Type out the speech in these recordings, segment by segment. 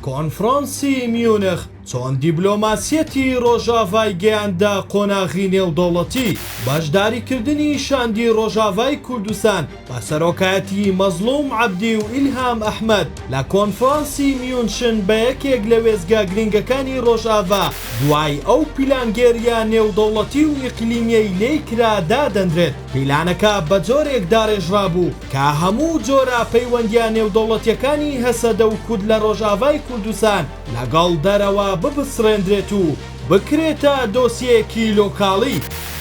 کۆنفرانسی میونخ چۆن دیبلۆماسیەتی ڕۆژاڤای گەیاندا قۆناغی نێودەوڵەتی بەشداریکردنی شاندی ڕۆژاڤای کوردستان بە سەرۆکایەتی مەزلوم عەبدی و ئیلهام ئەحمەد لە کۆنفرانسی میونشن بە یەکێک لە وێستگا گرنگەکانی ڕۆژاڤا دوای ئەو پیلانگێریە نێودەوڵەتی و ئیقلیمیەی لێی کرا دادەنرێت. پیلانەکە بە جۆرێک داڕێژرابوو کە هەموو جۆرە پەیوەندیان نێودەوڵەتیەکانی هەسەدە و کورد لە ڕۆژاڤای کوردستان لەگەڵ دەرەوە ببسڕێنرێت و بکرێتە دۆسیەیەکی لۆکاڵی.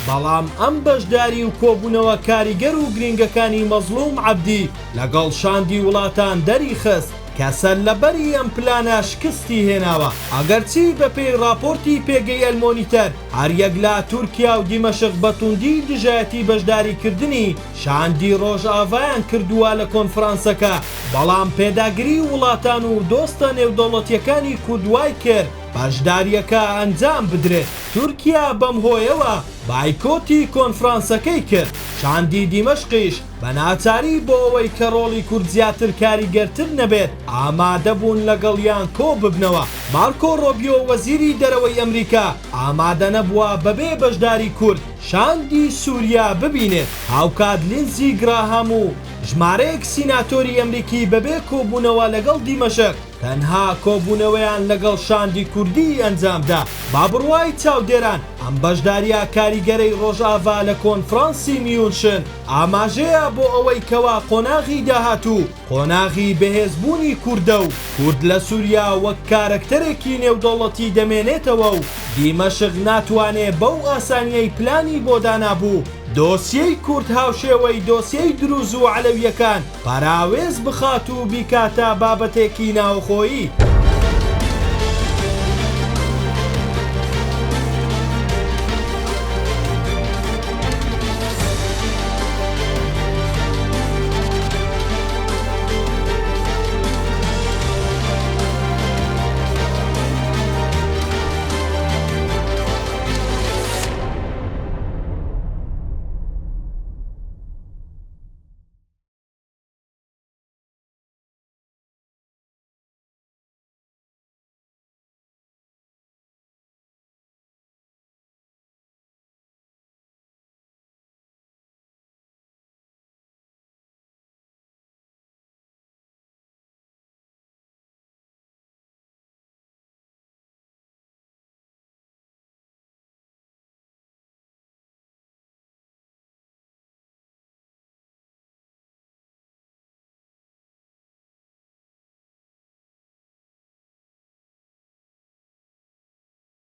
بەڵام ئەم بەشداری و کۆبوونەوە کاریگەر و گرنگەکانی مەزلوم عەبدی لەگەڵ شاندی وڵاتان دەری خست کە سەرلەبەری ئەم پلانە شکستی هێناوە. ئەگەرچی بەپێی راپۆرتی پێگەی ئەلمۆنیتەر هەریەک لە تورکیا و دیمەشق بەتوندی دژایەتی بەشداریکردنی شاندی ڕۆژاڤایان کردووە لە کۆنفرانسەکە، بەڵام پێداگری وڵاتان و دۆستە نێودەوڵەتیەکانی کورد وای کرد بەشداریەکە ئەنجام بدرێت. تورکیا بەم هۆیەوە بایکۆتی کۆنفرانسەکەی کرد. شاندی دیمەشقیش بە ناچاری بۆ ئەوەی کە ڕۆڵی کورد زیاتر کاریگەرتر نەبێت ئامادە بوون لەگەڵیان کۆ ببنەوە. مارکۆ ڕۆبیۆ وەزیری دەرەوەی ئەمریکا ئامادە نەبووە بەبێ بەشداری کورد شاندی سووریا ببینێت. هاوکات لینزی گراهام و ژمارەیەک سیناتۆری ئەمریکی بەبێ کۆبوونەوە لەگەڵ دیمەشق تەنها کۆبوونەوەیان لەگەڵ شاندی کوردی ئەنجامدا. با بڕوای چاودێران ئەم بەشداریە کاریگەرەی ڕۆژاڤا لە کۆنفرانسی میونشن ئاماژەیە بۆ ئەوەی کەوا قۆناغی داهاتوو قۆناغی بەهێزبوونی کووردە و کورد لە سووریا وەک کارکتەرێکی نێودەوڵەتی دەمێنێتەوە و دیمەشق ناتوانێت بەو ئاسانیەی پلانی بۆ دانابوو دۆسیەی کورد هاوشێوەی دۆسیەی دروز و عەلەویەکان پاراوێز بخات و بیکاتە بابەتێکی ناوخۆیی.